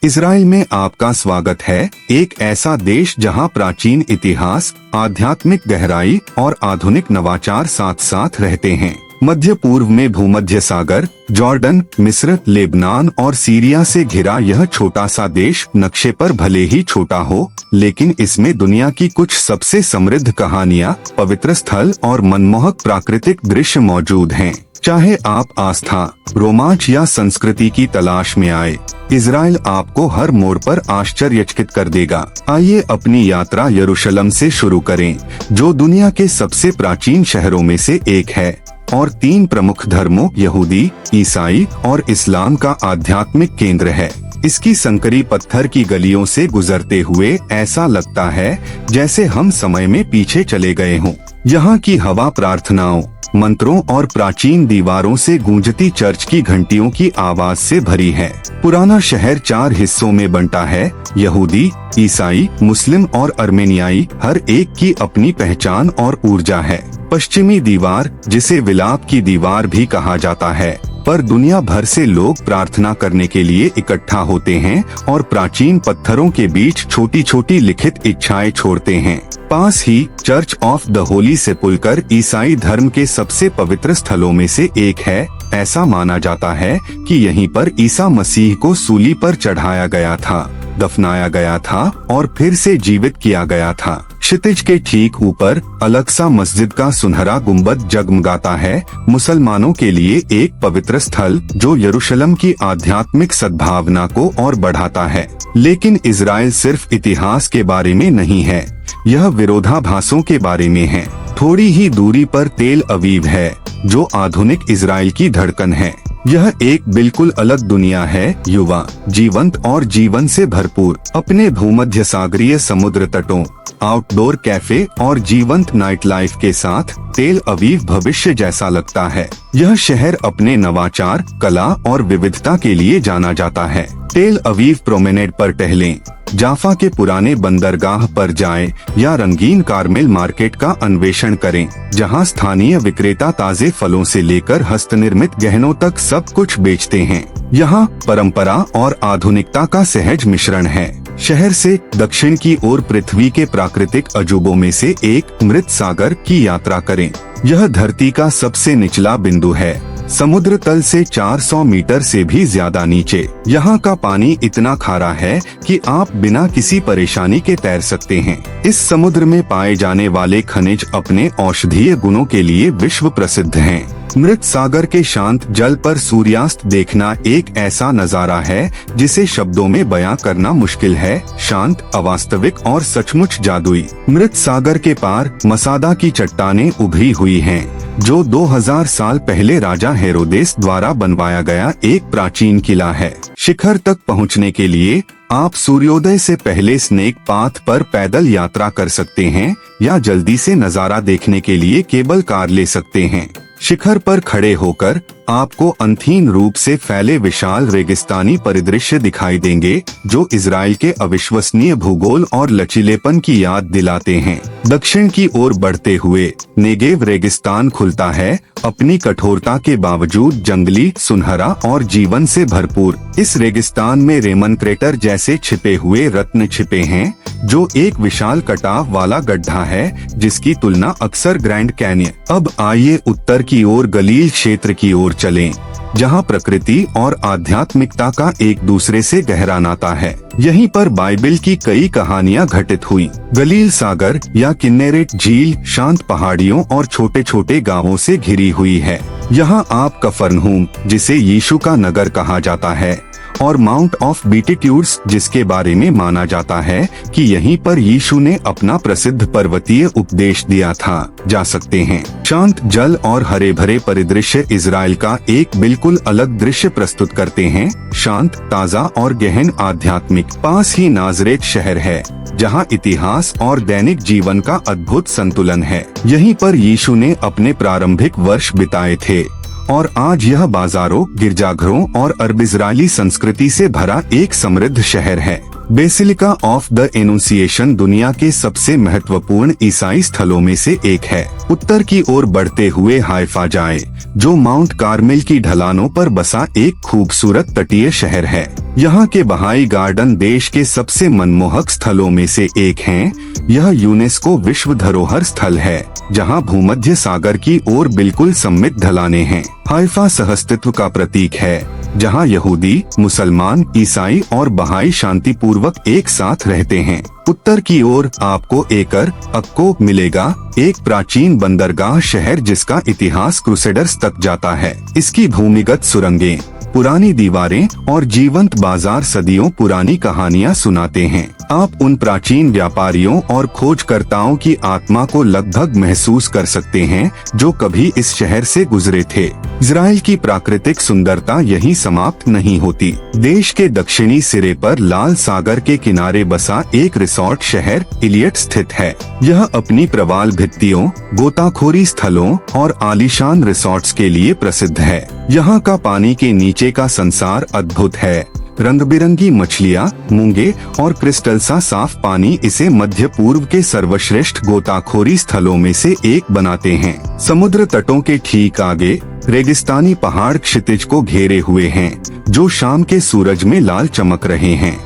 Israel में आपका स्वागत है, एक ऐसा देश जहां प्राचीन इतिहास, आध्यात्मिक गहराई और आधुनिक नवाचार साथ साथ रहते हैं। मध्य पूर्व में भूमध्य सागर, जॉर्डन, मिस्र, लेबनान और सीरिया से घिरा यह छोटा सा देश नक्शे पर भले ही छोटा हो, लेकिन इसमें दुनिया की कुछ सबसे समृद्ध कहानियां, पवित्र स्थल और मनमोहक प्राकृतिक दृश्य मौजूद हैं। चाहे आप आस्था, रोमांच या संस्कृति की तलाश में आए, इजराइल आपको हर मोड़ पर आश्चर्यचकित कर देगा। आइए अपनी यात्रा यरूशलेम से शुरू करें, जो दुनिया के सबसे प्राचीन शहरों में से एक है और 3 प्रमुख धर्मों यहूदी, ईसाई और इस्लाम का आध्यात्मिक केंद्र है। इसकी संकरी पत्थर की गलियों से गुजरते हुए ऐसा लगता है जैसे हम समय में पीछे चले गए हों। यहाँ की हवा प्रार्थनाओं, मंत्रों और प्राचीन दीवारों से गूंजती चर्च की घंटियों की आवाज से भरी है। पुराना शहर 4 हिस्सों में बंटा है, यहूदी, ईसाई, मुस्लिम और अर्मेनियाई, हर एक की अपनी पहचान और ऊर्जा है। पश्चिमी दीवार, जिसे विलाप की दीवार भी कहा जाता है, पर दुनिया भर से लोग प्रार्थना करने के लिए इकट्ठा होते हैं और प्राचीन पत्थरों के बीच छोटी छोटी लिखित इच्छाएं छोड़ते हैं। पास ही चर्च ऑफ द होली सेपुल्कर ईसाई धर्म के सबसे पवित्र स्थलों में से एक है। ऐसा माना जाता है कि यहीं पर ईसा मसीह को सूली पर चढ़ाया गया था, दफनाया गया था और फिर से जीवित किया गया था। क्षितिज के ठीक ऊपर अल-अक्सा मस्जिद का सुनहरा गुंबद जगमगाता है, मुसलमानों के लिए एक पवित्र स्थल जो यरूशलेम की आध्यात्मिक सद्भावना को और बढ़ाता है। लेकिन इजराइल सिर्फ इतिहास के बारे में नहीं है, यह विरोधाभासों के बारे में है। थोड़ी ही दूरी पर तेल अवीव है, जो आधुनिक इजराइल की धड़कन है। यह एक बिल्कुल अलग दुनिया है, युवा, जीवंत और जीवन से भरपूर। अपने भूमध्य सागरीय समुद्र तटों, आउटडोर कैफे और जीवंत नाइट लाइफ के साथ तेल अवीव भविष्य जैसा लगता है। यह शहर अपने नवाचार, कला और विविधता के लिए जाना जाता है। तेल अवीव प्रोमेनेड पर टहलें, जाफा के पुराने बंदरगाह पर जाएं या रंगीन कारमेल मार्केट का अन्वेषण करें, जहां स्थानीय विक्रेता ताजे फलों से लेकर हस्तनिर्मित गहनों तक सब कुछ बेचते हैं। यहाँ परंपरा और आधुनिकता का सहज मिश्रण है। शहर से दक्षिण की ओर पृथ्वी के प्राकृतिक अजूबों में से एक मृत सागर की यात्रा करें। यह धरती का सबसे निचला बिंदु है, समुद्र तल से 400 मीटर से भी ज्यादा नीचे। यहाँ का पानी इतना खारा है कि आप बिना किसी परेशानी के तैर सकते हैं। इस समुद्र में पाए जाने वाले खनिज अपने औषधीय गुणों के लिए विश्व प्रसिद्ध हैं। मृत सागर के शांत जल पर सूर्यास्त देखना एक ऐसा नजारा है जिसे शब्दों में बयां करना मुश्किल है। शांत, अवास्तविक और सचमुच जादुई। मृत सागर के पार मसादा की चट्टानें उभरी हुई हैं, जो 2000 साल पहले राजा हेरोदेस द्वारा बनवाया गया एक प्राचीन किला है। शिखर तक पहुंचने के लिए आप सूर्योदय से पहले स्नेक पाथ पर पैदल यात्रा कर सकते हैं या जल्दी से नजारा देखने के लिए केबल कार ले सकते हैं। शिखर पर खड़े होकर आपको अंतहीन रूप से फैले विशाल रेगिस्तानी परिदृश्य दिखाई देंगे, जो इजराइल के अविश्वसनीय भूगोल और लचीलेपन की याद दिलाते हैं। दक्षिण की ओर बढ़ते हुए नेगेव रेगिस्तान खुलता है, अपनी कठोरता के बावजूद जंगली, सुनहरा और जीवन से भरपूर। इस रेगिस्तान में रेमन क्रेटर जैसे छिपे हुए रत्न छिपे हैं, जो एक विशाल कटाव वाला गड्ढा है जिसकी तुलना अक्सर ग्रैंड कैनियन। अब आइए उत्तर की ओर गलील क्षेत्र की ओर चलें, जहां प्रकृति और आध्यात्मिकता का एक दूसरे से गहरा नाता है। यहीं पर बाइबल की कई कहानियां घटित हुई। गलील सागर या किन्नेरेट झील शांत पहाड़ियों और छोटे छोटे गांवों से घिरी हुई है। यहाँ आप कफरनहूम, जिसे यीशु का नगर कहा जाता है, और माउंट ऑफ बीटिट्यूड्स, जिसके बारे में माना जाता है कि यहीं पर यीशु ने अपना प्रसिद्ध पर्वतीय उपदेश दिया था, जा सकते हैं। शांत जल और हरे भरे परिदृश्य इजराइल का एक बिल्कुल अलग दृश्य प्रस्तुत करते हैं, शांत, ताजा और गहन आध्यात्मिक। पास ही नाजरेत शहर है, जहां इतिहास और दैनिक जीवन का अद्भुत संतुलन है। यहीं पर यीशु ने अपने प्रारंभिक वर्ष बिताए थे और आज यह बाजारों, गिरजाघरों और अरब इजरायली संस्कृति से भरा एक समृद्ध शहर है। बेसिलिका ऑफ द एनुंसिएशन दुनिया के सबसे महत्वपूर्ण ईसाई स्थलों में से एक है। उत्तर की ओर बढ़ते हुए हाइफा जाए, जो माउंट कार्मेल की ढलानों पर बसा एक खूबसूरत तटीय शहर है। यहाँ के बहाई गार्डन देश के सबसे मनमोहक स्थलों में से एक हैं। यह यूनेस्को विश्व धरोहर स्थल है, जहाँ भूमध्य सागर की ओर बिल्कुल सम्मित ढलानें हैं। हाइफा सहअस्तित्व का प्रतीक है, जहाँ यहूदी, मुसलमान, ईसाई और बहाई शांतिपूर्वक एक साथ रहते हैं। उत्तर की ओर आपको एकर अक्को मिलेगा, एक प्राचीन बंदरगाह शहर जिसका इतिहास क्रूसेडर्स तक जाता है। इसकी भूमिगत सुरंगें, पुरानी दीवारें और जीवंत बाजार सदियों पुरानी कहानियां सुनाते हैं। आप उन प्राचीन व्यापारियों और खोजकर्ताओं की आत्मा को लगभग महसूस कर सकते हैं जो कभी इस शहर से गुजरे थे। इजराइल की प्राकृतिक सुंदरता यहीं समाप्त नहीं होती। देश के दक्षिणी सिरे पर लाल सागर के किनारे बसा एक रिसोर्ट शहर इलियट स्थित है। यह अपनी प्रवाल भित्तियों, गोताखोरी स्थलों और आलीशान रिसोर्ट्स के लिए प्रसिद्ध है। यहाँ का पानी के नीचे का संसार अद्भुत है। रंग बिरंगी मछलियाँ, मूंगे और क्रिस्टल सा साफ पानी इसे मध्य पूर्व के सर्वश्रेष्ठ गोताखोरी स्थलों में से एक बनाते हैं। समुद्र तटों के ठीक आगे रेगिस्तानी पहाड़ क्षितिज को घेरे हुए हैं, जो शाम के सूरज में लाल चमक रहे हैं।